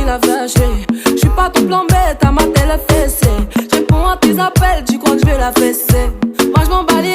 il a flashé. J'suis pas ton plan bête, à ma télé fessée. J'réponds à tes appels, tu crois que j'vais la fesser. Moi j'm'en bats les